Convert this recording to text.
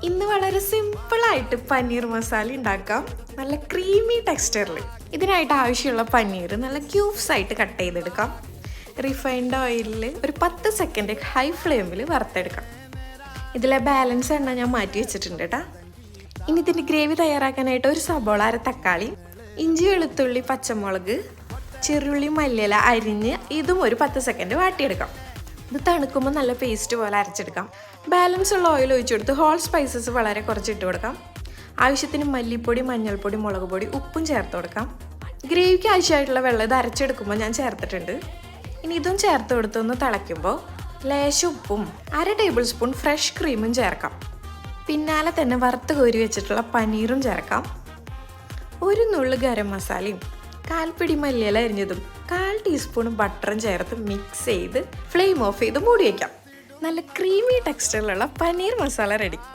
ഇന്ന് വളരെ സിമ്പിളായിട്ട് പനീർ മസാല ഉണ്ടാക്കാം, നല്ല ക്രീമി ടെക്സ്ചറിൽ. ഇതിനായിട്ട് ആവശ്യമുള്ള പനീർ നല്ല ക്യൂബ്സ് ആയിട്ട് കട്ട് ചെയ്തെടുക്കാം. റിഫൈൻഡ് ഓയിലിൽ ഒരു 10 സെക്കൻഡ് ഹൈ ഫ്ലെയിമിൽ വറുത്തെടുക്കാം. ഇതിലെ ബാലൻസ് എണ്ണ ഞാൻ മാറ്റി വെച്ചിട്ടുണ്ട് കേട്ടോ. ഇനി ഇതിൻ്റെ ഗ്രേവി തയ്യാറാക്കാനായിട്ട് ഒരു സബോള, അര തക്കാളി, ഇഞ്ചി, വെളുത്തുള്ളി, പച്ചമുളക്, ചെറുള്ളി, മല്ലിയില അരിഞ്ഞ് ഇതും ഒരു 10 സെക്കൻഡ് വാട്ടിയെടുക്കാം. ഇത് തണുക്കുമ്പോൾ നല്ല പേസ്റ്റ് പോലെ അരച്ചെടുക്കാം. ബാലൻസ് ഉള്ള ഓയിൽ ഒഴിച്ചു കൊടുത്ത് ഹോൾ സ്പൈസസ് വളരെ കുറച്ചിട്ട് കൊടുക്കാം. ആവശ്യത്തിന് മല്ലിപ്പൊടി, മഞ്ഞൾപ്പൊടി, മുളക് പൊടി, ഉപ്പും ചേർത്ത് കൊടുക്കാം. ഗ്രേവിക്ക് ആവശ്യമായിട്ടുള്ള വെള്ളം ഇത് അരച്ചെടുക്കുമ്പോൾ ഞാൻ ചേർത്തിട്ടുണ്ട്. ഇനി ഇതും ചേർത്ത് കൊടുത്തൊന്ന് തിളയ്ക്കുമ്പോൾ ലേശം ഉപ്പും 1/2 ടേബിൾ സ്പൂൺ ഫ്രഷ് ക്രീമും ചേർക്കാം. പിന്നാലെ തന്നെ വറുത്ത് കോരി വെച്ചിട്ടുള്ള പനീറും ചേർക്കാം. ഒരു നുള്ളു ഗരം മസാലയും 1/4 പിടി മല്ലിയില അരിഞ്ഞതും 1/4 ടീസ്പൂൺ ബട്ടറും ചേർത്ത് മിക്സ് ചെയ്ത് ഫ്ലെയിം ഓഫ് ചെയ്ത് മൂടി വയ്ക്കാം. നല്ല ക്രീമി ടെക്സ്ചറിലുള്ള പനീർ മസാല റെഡി.